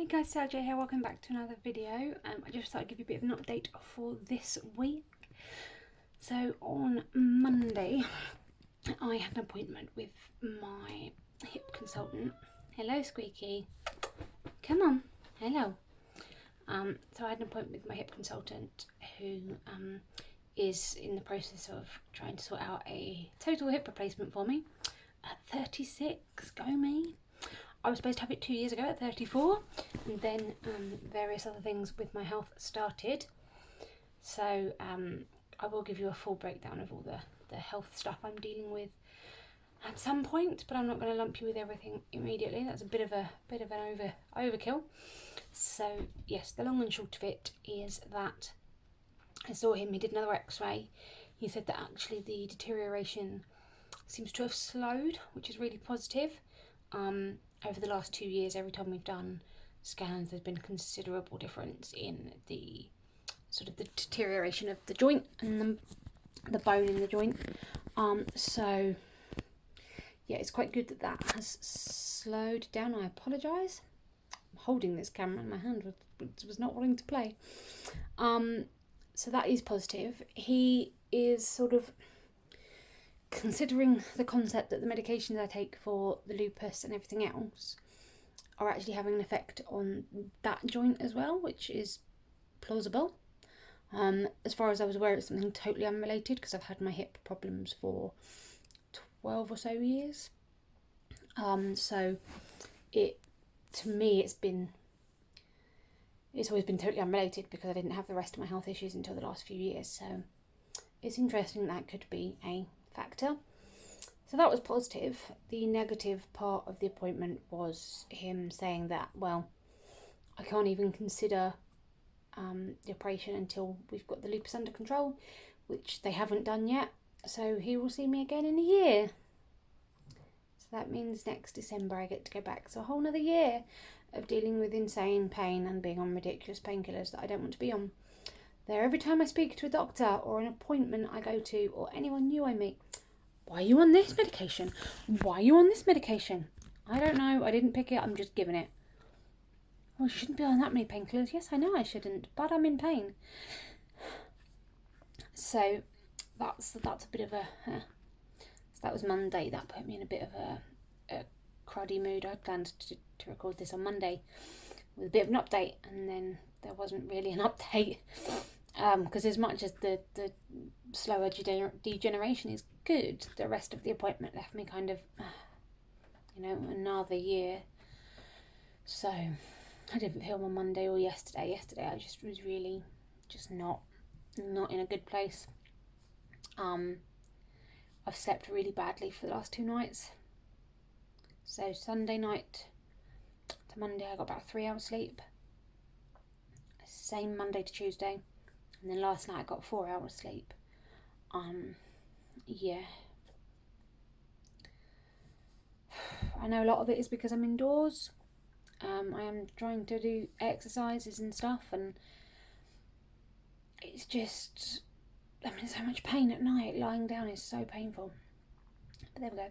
guys, Sergio here, welcome back to another video. I just thought I'd give you a bit of an update for this week. So on Monday I had an appointment with my hip consultant. Hello Squeaky, come on, hello. So I had an appointment with my hip consultant who is in the process of trying to sort out a total hip replacement for me at 36, go me. I was supposed to have it 2 years ago at 34, and then various other things with my health started. So I will give you a full breakdown of all the health stuff I'm dealing with at some point, but I'm not going to lump you with everything immediately. That's a bit of an overkill. So yes, the long and short of it is that I saw him, he did another x-ray. He said that actually the deterioration seems to have slowed, which is really positive. Over the last 2 years, every time we've done scans, there's been considerable difference in the sort of the deterioration of the joint and the bone in the joint. So yeah, it's quite good that that has slowed down. I apologise. I'm holding this camera in my hand, which was not wanting to play. So that is positive. He is sort of considering the concept that the medications I take for the lupus and everything else are actually having an effect on that joint as well, which is plausible. As far as I was aware, it's something totally unrelated because I've had my hip problems for 12 or so years. So to me, it's always been totally unrelated because I didn't have the rest of my health issues until the last few years. So it's interesting that could be a factor. So that was positive. The negative part of the appointment was him saying that, well, I can't even consider the operation until we've got the lupus under control, which they haven't done yet. So he will see me again in a year. So that means next December I get to go back. So a whole nother year of dealing with insane pain and being on ridiculous painkillers that I don't want to be on. There, every time I speak to a doctor or an appointment I go to or anyone new I meet, why are you on this medication? Why are you on this medication? I don't know, I didn't pick it, I'm just giving it. Oh, you shouldn't be on that many painkillers. Yes, I know I shouldn't, but I'm in pain. So that's a bit of a... so that was Monday. That put me in a bit of a cruddy mood. I planned to record this on Monday with a bit of an update, and then there wasn't really an update. Because as much as the slower degeneration is good, the rest of the appointment left me kind of, another year. So I didn't film on Monday or yesterday. Yesterday I just was really just not in a good place. I've slept really badly for the last 2 nights. So Sunday night to Monday I got about 3 hours sleep. Same Monday to Tuesday. And then last night I got 4 hours sleep. Yeah. I know a lot of it is because I'm indoors. I am trying to do exercises and stuff, and it's just, so much pain at night. Lying down is so painful. But there we go.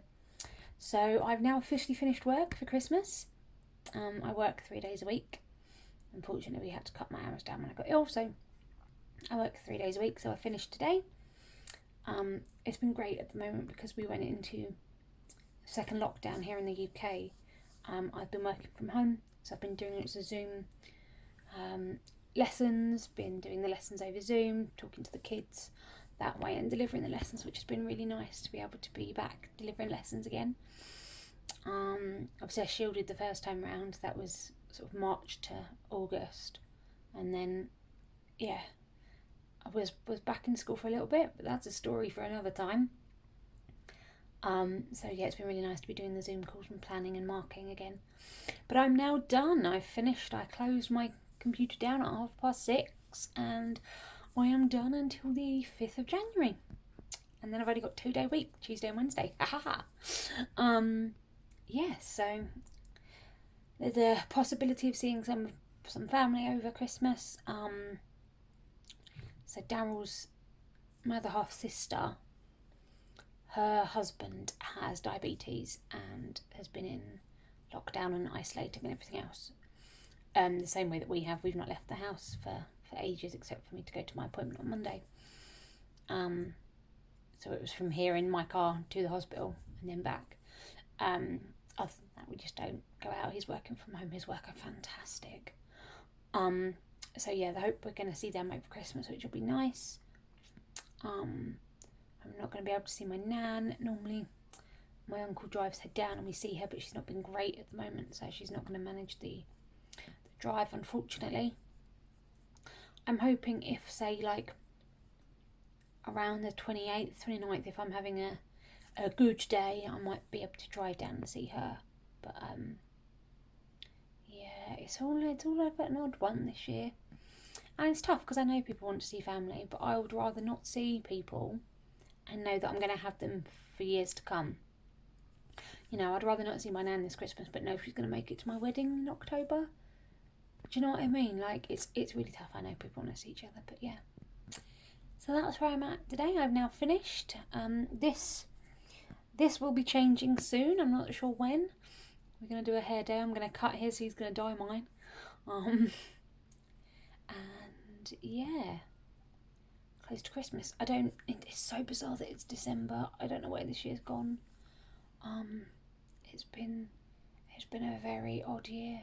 So I've now officially finished work for Christmas. I work 3 days a week. Unfortunately, we had to cut my hours down when I got ill, so I work 3 days a week, so I finished today. It's been great at the moment because we went into second lockdown here in the UK. I've been working from home, so I've been doing lots of Zoom lessons, been doing the lessons over Zoom, talking to the kids that way and delivering the lessons, which has been really nice to be able to be back delivering lessons again. Obviously I shielded the first time round. That was sort of March to August, and then yeah, I was back in school for a little bit, but that's a story for another time. So yeah, it's been really nice to be doing the Zoom calls and planning and marking again. But I'm now done. I've finished. I closed my computer down at 6:30, and I am done until the 5th of January. And then I've only got 2-day week, Tuesday and Wednesday. Yeah, so there's a possibility of seeing some family over Christmas. So Daryl's mother half sister, her husband has diabetes and has been in lockdown and isolating and everything else the same way that we have. We've not left the house for ages, except for me to go to my appointment on Monday. So it was from here in my car to the hospital and then back. Other than that, we just don't go out. He's working from home. His work are fantastic. So yeah, I hope we're going to see them over Christmas, which will be nice. I'm not going to be able to see my nan. Normally my uncle drives her down and we see her, but she's not been great at the moment, so she's not going to manage the drive, unfortunately. I'm hoping if, say, like around the 28th, 29th, if I'm having a good day, I might be able to drive down and see her. But yeah, it's all over an odd one this year. And it's tough because I know people want to see family, but I would rather not see people and know that I'm going to have them for years to come. You know, I'd rather not see my nan this Christmas, but know she's going to make it to my wedding in October. Do you know what I mean? Like, it's really tough. I know people want to see each other, but yeah. So that's where I'm at today. I've now finished. This will be changing soon. I'm not sure when. We're going to do a hair day. I'm going to cut his. He's going to dye mine. And yeah, close to Christmas. It's so bizarre that it's December. I don't know where this year's gone. It's been a very odd year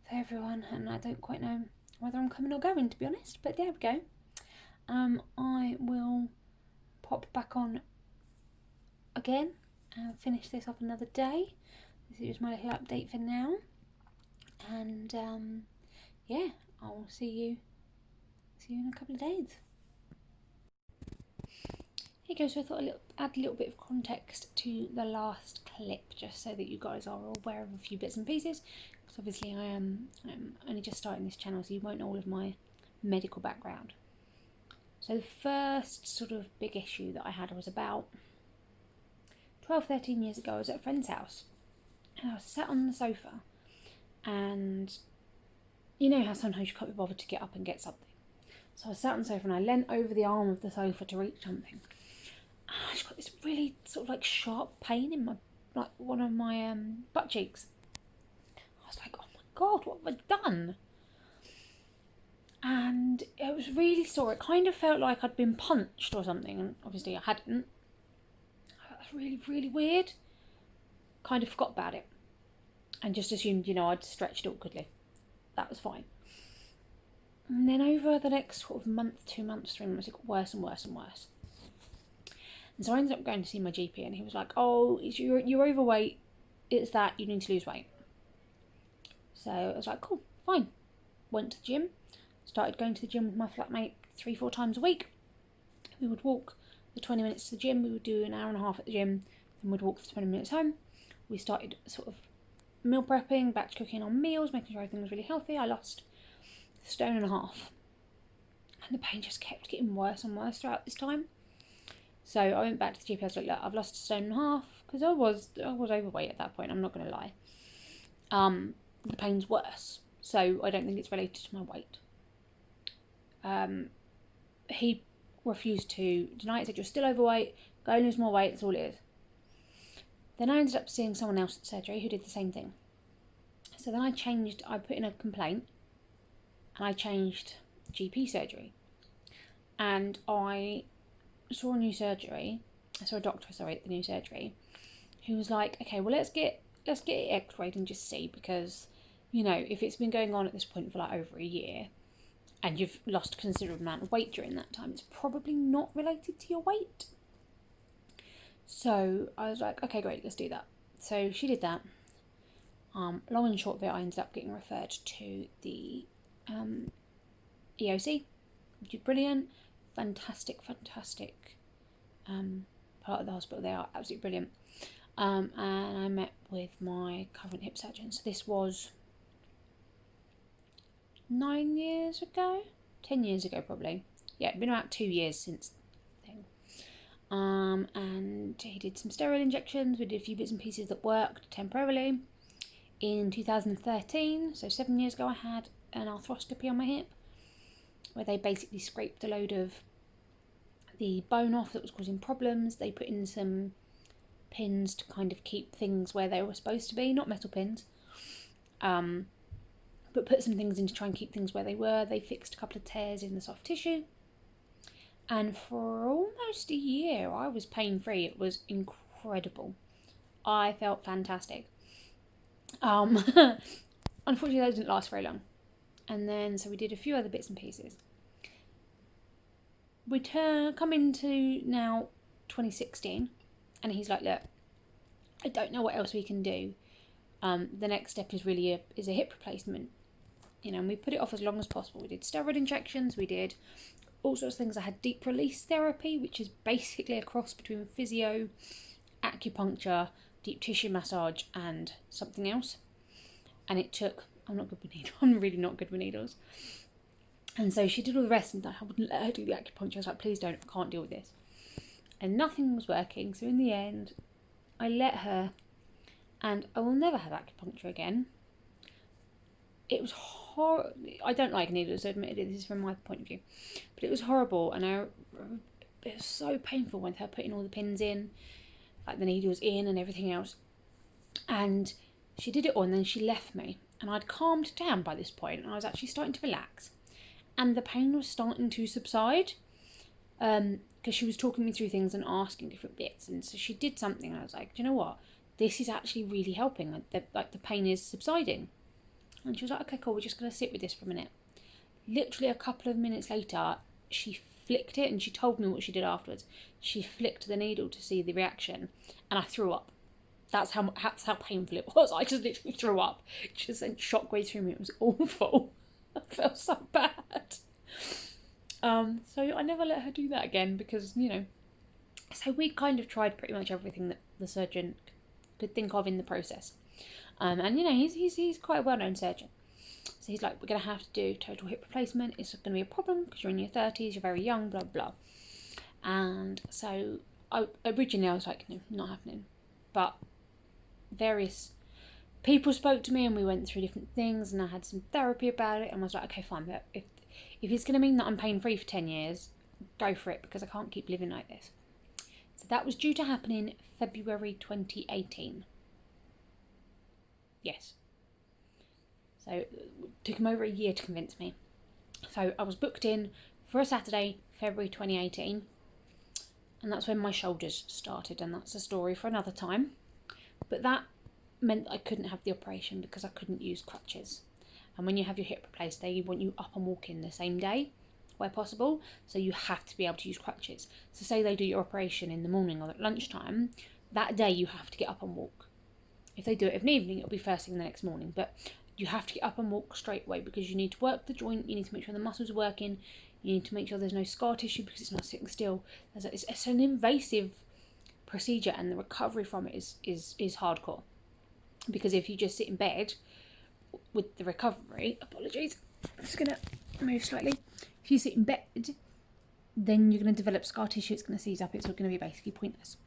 for everyone, and I don't quite know whether I'm coming or going, to be honest. But there we go. I will pop back on again and finish this off another day. This is my little update for now, and yeah, I will see you in a couple of days. Here goes. So I thought I'd add a little bit of context to the last clip, just so that you guys are aware of a few bits and pieces. Because obviously I'm only just starting this channel, so you won't know all of my medical background. So the first sort of big issue that I had was about 12-13 years ago. I was at a friend's house and I was sat on the sofa, and you know how sometimes you can't be bothered to get up and get something. So I sat on the sofa and I leant over the arm of the sofa to reach something. And I just got this really sort of like sharp pain in one of my butt cheeks. I was like, oh my God, what have I done? And it was really sore. It kind of felt like I'd been punched or something, and obviously I hadn't. That was really, really weird. Kind of forgot about it and just assumed, you know, I'd stretched awkwardly. That was fine. And then over the next sort of month, 2 months, 3 months, it got worse and worse and worse. And so I ended up going to see my GP, and he was like, oh, you're overweight. It's that, you need to lose weight. So I was like, cool, fine. Went to the gym. Started going to the gym with my flatmate 3-4 times a week. We would walk the 20 minutes to the gym. We would do an hour and a half at the gym. Then we'd walk the 20 minutes home. We started sort of meal prepping, batch cooking on meals, making sure everything was really healthy. I lost 1.5 stone. And the pain just kept getting worse and worse throughout this time. So I went back to the GP. I was like, look, I've lost 1.5 stone, because I was overweight at that point. I'm not going to lie. The pain's worse, so I don't think it's related to my weight. He refused to deny it. Said, you're still overweight. Go and lose more weight. That's all it is. Then I ended up seeing someone else at surgery who did the same thing. So then I put in a complaint, and I changed GP surgery, and I saw a doctor at the new surgery, who was like, okay, well, let's get it x-rayed and just see, because, you know, if it's been going on at this point for like over a year and you've lost a considerable amount of weight during that time, it's probably not related to your weight. So I was like, okay, great, let's do that. So she did that. Long and short of it, I ended up getting referred to the EOC, which is brilliant. Fantastic part of the hospital. They are absolutely brilliant. And I met with my current hip surgeon. So this was 9 years ago, 10 years ago probably. Yeah, it'd been about 2 years since then. And he did some steroid injections. We did a few bits and pieces that worked temporarily. In 2013, so 7 years ago, I had an arthroscopy on my hip, where they basically scraped a load of the bone off that was causing problems. They put in some pins to kind of keep things where they were supposed to be, not metal pins, but put some things in to try and keep things where they were. They fixed a couple of tears in the soft tissue. And for almost a year, I was pain-free. It was incredible. I felt fantastic. Unfortunately, that didn't last very long. And then, so we did a few other bits and pieces. We come into now 2016, and he's like, look, I don't know what else we can do. The next step is really a hip replacement. And we put it off as long as possible. We did steroid injections, we did all sorts of things. I had deep release therapy, which is basically a cross between physio, acupuncture, deep tissue massage, and something else. And it took, I'm not good with needles, I'm really not good with needles. And so she did all the rest, and I wouldn't let her do the acupuncture. I was like, please don't, I can't deal with this. And nothing was working, so in the end, I let her, and I will never have acupuncture again. It was horrible. I don't like needles, so admit it, this is from my point of view. But it was horrible, and it was so painful with her putting all the pins in, like the needles in and everything else. And she did it all, and then she left me. And I'd calmed down by this point, and I was actually starting to relax. And the pain was starting to subside, because she was talking me through things and asking different bits. And so she did something, and I was like, do you know what? This is actually really helping. Like the pain is subsiding. And she was like, okay, cool, we're just going to sit with this for a minute. Literally a couple of minutes later, she flicked it, and she told me what she did afterwards. She flicked the needle to see the reaction, and I threw up. That's how painful it was. I just literally threw up. It just sent shockwaves through me. It was awful. I felt so bad. So I never let her do that again because, so we kind of tried pretty much everything that the surgeon could think of in the process. And he's quite a well-known surgeon. So he's like, we're going to have to do total hip replacement. It's going to be a problem because you're in your 30s, you're very young, blah, blah. And so originally I was like, no, not happening. But various people spoke to me, and we went through different things, and I had some therapy about it, and I was like, okay, fine, but if it's going to mean that I'm pain-free for 10 years, go for it, because I can't keep living like this. So that was due to happen in February 2018. Yes. So it took him over a year to convince me. So I was booked in for a Saturday, February 2018, and that's when my shoulders started, and that's a story for another time. But that meant that I couldn't have the operation because I couldn't use crutches. And when you have your hip replaced, they want you up and walking the same day where possible, so you have to be able to use crutches. So say they do your operation in the morning or at lunchtime, that day you have to get up and walk. If they do it in the evening, it'll be first thing the next morning, but you have to get up and walk straight away because you need to work the joint, you need to make sure the muscles are working, you need to make sure there's no scar tissue because it's not sitting still. It's an invasive procedure, and the recovery from it is hardcore. Because if you just sit in bed with the recovery, apologies, I'm just going to move slightly. If you sit in bed, then you're going to develop scar tissue, it's going to seize up, it's going to be basically pointless.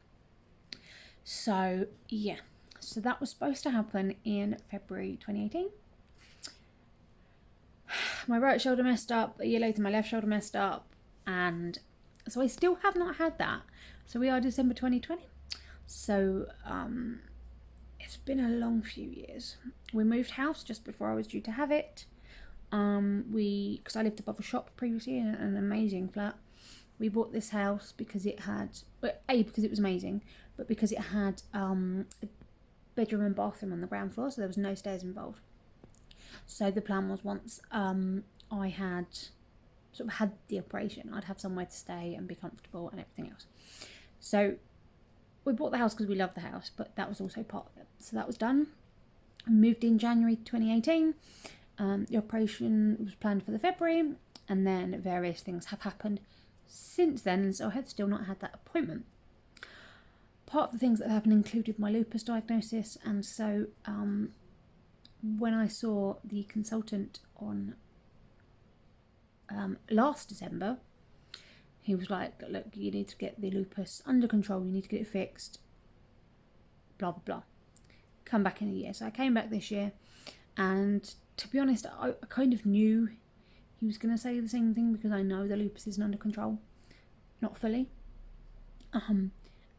So, yeah. So that was supposed to happen in February 2018. My right shoulder messed up, a year later my left shoulder messed up, and so I still have not had that. So we are December 2020. So, it's been a long few years. We moved house just before I was due to have it. Because I lived above a shop previously in an amazing flat. We bought this house because it had, because it was amazing, but because it had a bedroom and bathroom on the ground floor, so there was no stairs involved. So the plan was once I had sort of had the operation, I'd have somewhere to stay and be comfortable and everything else. So we bought the house because we loved the house, but that was also part of it. So that was done. I moved in January 2018. The operation was planned for the February, and then various things have happened since then, and so I have still not had that appointment. Part of the things that happened included my lupus diagnosis, and so when I saw the consultant on last December, he was like, look, you need to get the lupus under control, you need to get it fixed, blah, blah, blah. Come back in a year. So I came back this year, and to be honest, I kind of knew he was going to say the same thing because I know the lupus isn't under control. Not fully. And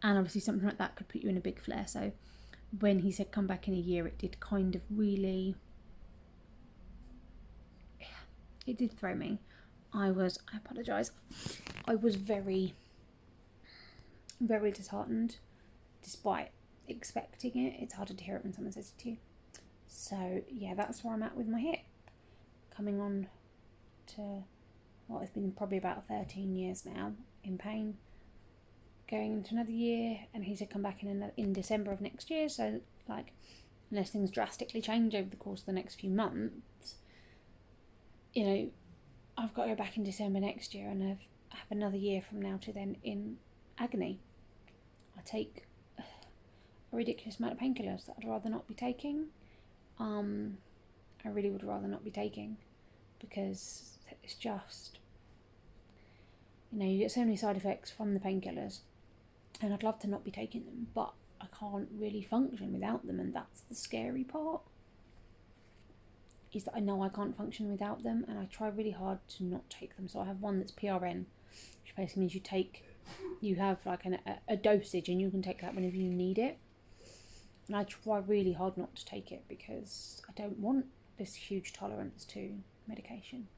obviously something like that could put you in a big flare. So when he said come back in a year, it did kind of really it did throw me. I apologise. I was very, very disheartened, despite expecting it. It's harder to hear it when someone says it to you. So yeah, that's where I'm at with my hip. Coming on to what has been probably about 13 years now in pain. Going into another year, and he said come back in December of next year. So like, unless things drastically change over the course of the next few months, you know, I've got to go back in December next year and have another year from now to then in agony. I take a ridiculous amount of painkillers that I'd rather not be taking. I really would rather not be taking, because it's just, you know, you get so many side effects from the painkillers, and I'd love to not be taking them, but I can't really function without them, and that's the scary part, is that I know I can't function without them, and I try really hard to not take them. So I have one that's PRN, which basically means you have like a dosage, and you can take that whenever you need it. And I try really hard not to take it, because I don't want this huge tolerance to medication.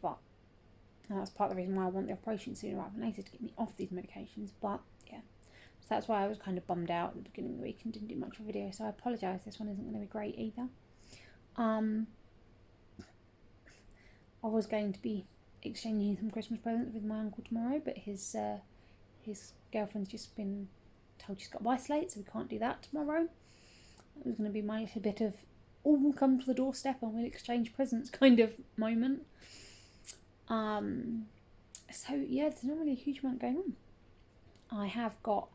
But that's part of the reason why I want the operation sooner rather than later, to get me off these medications. But yeah, so that's why I was kind of bummed out at the beginning of the week and didn't do much of a video. So I apologise, this one isn't going to be great either. I was going to be exchanging some Christmas presents with my uncle tomorrow, but his girlfriend's just been told she's got isolated, so we can't do that tomorrow. It was going to be my little bit of all come to the doorstep and we'll exchange presents kind of moment. So yeah, there's not really a huge amount going on. I have got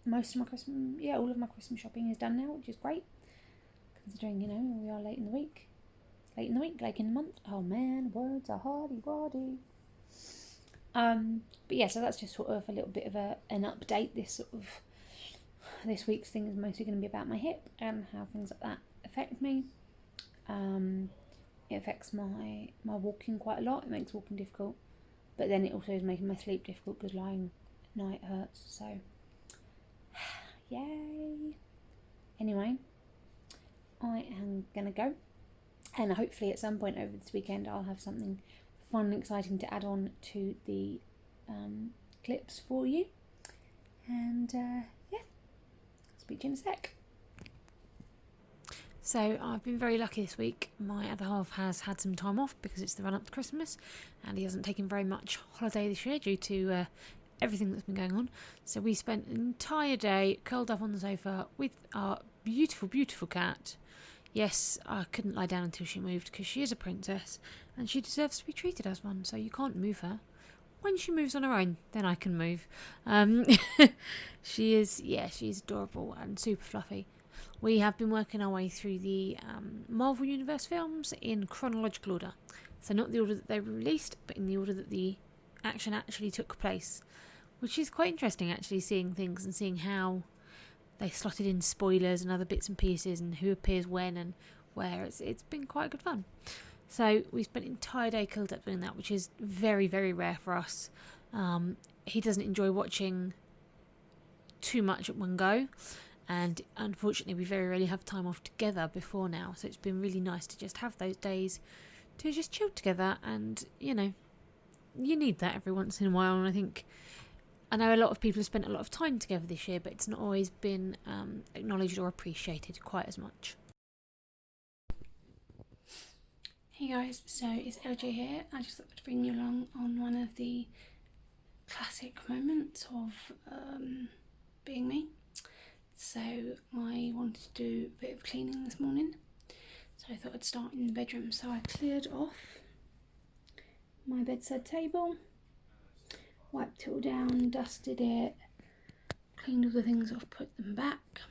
most of my Christmas, all of my Christmas shopping is done now, which is great, considering, you know, we are late in the week. Late in the week, like in the month. Oh man, words are hardy-wardy. But yeah, so that's just sort of a little bit of an update. This week's thing is mostly going to be about my hip and how things like that affect me. It affects my walking quite a lot. It makes walking difficult, but then it also is making my sleep difficult, because lying at night hurts. So yay. Anyway, I am gonna go, and hopefully at some point over this weekend I'll have something fun and exciting to add on to the clips for you. And yeah, speak to you in a sec. So I've been very lucky this week. My other half has had some time off because it's the run up to Christmas, and he hasn't taken very much holiday this year due to everything that's been going on. So we spent an entire day curled up on the sofa with our beautiful, beautiful cat. Yes, I couldn't lie down until she moved, because she is a princess and she deserves to be treated as one, so you can't move her. When she moves on her own, then I can move. She's adorable and super fluffy. We have been working our way through the Marvel Universe films in chronological order. So not the order that they were released, but in the order that the action actually took place. Which is quite interesting, actually, seeing things and seeing how they slotted in spoilers and other bits and pieces and who appears when and where. It's been quite good fun. So we spent an entire day curled up doing that, which is very, very rare for us. He doesn't enjoy watching too much at one go, and unfortunately we very rarely have time off together before now, so it's been really nice to just have those days to just chill together. And you know, you need that every once in a while, and I know a lot of people have spent a lot of time together this year, but it's not always been acknowledged or appreciated quite as much. Hey guys, so it's LJ here. I just thought I'd bring you along on one of the classic moments of being me. So I wanted to do a bit of cleaning this morning, so I thought I'd start in the bedroom. So I cleared off my bedside table, wiped it all down, dusted it, cleaned all the things off, put them back.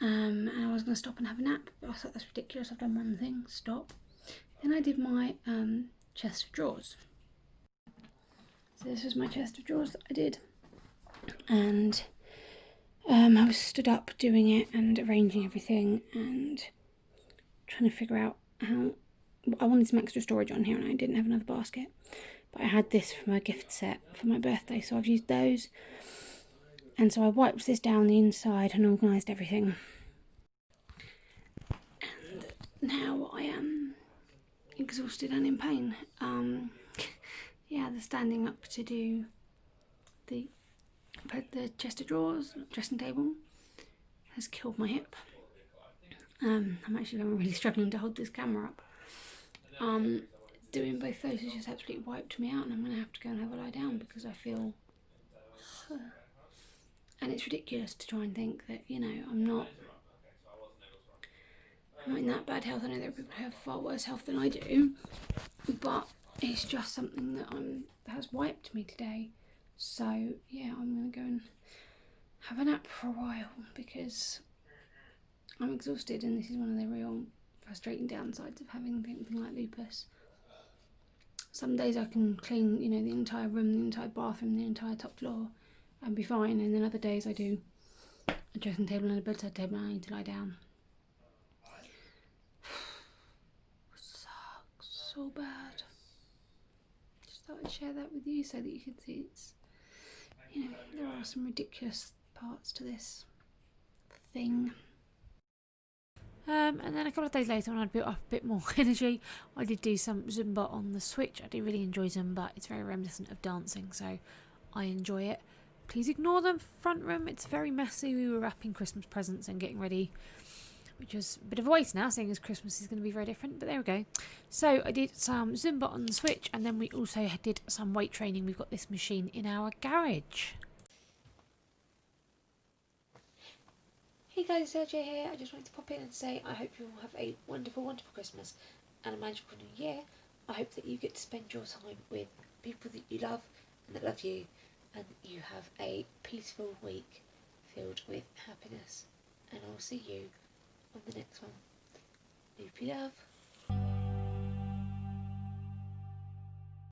And I was going to stop and have a nap, but I thought that's ridiculous. I've done one thing, stop. Then I did my chest of drawers. So this was my chest of drawers that I did. And I was stood up doing it and arranging everything and trying to figure out how. I wanted some extra storage on here and I didn't have another basket, but I had this from a gift set for my birthday, so I've used those. And so I wiped this down the inside and organised everything. now I am exhausted and in pain. Yeah, the standing up to do the chest of drawers, dressing table, has killed my hip. I'm actually really struggling to hold this camera up. Doing both those has just absolutely wiped me out, and I'm going to have to go and have a lie down because I feel... And it's ridiculous to try and think that, you know, I'm not in that bad health. I know there are people who have far worse health than I do, but it's just something that has wiped me today. So yeah, I'm going to go and have a nap for a while because I'm exhausted, and this is one of the real frustrating downsides of having something like lupus. Some days I can clean, you know, the entire room, the entire bathroom, the entire top floor and be fine, and then other days I do a dressing table and a bedside table and I need to lie down. Sucks so bad. Just thought I'd share that with you so that you could see it's, you know, there are some ridiculous parts to this thing. And then a couple of days later, when I'd built up a bit more energy, I did do some Zumba on the Switch. I do really enjoy Zumba. It's very reminiscent of dancing, so I enjoy it. Please ignore the front room. It's very messy. We were wrapping Christmas presents and getting ready, which was a bit of a waste now, seeing as Christmas is going to be very different, but there we go. So I did some Zumba on the Switch, and then we also did some weight training. We've got this machine in our garage. Hey guys, it's Sergio here. I just wanted to pop in and say I hope you all have a wonderful, wonderful Christmas and a magical new year. I hope that you get to spend your time with people that you love and that love you, and you have a peaceful week filled with happiness. And I'll see you on the next one. Lupy love.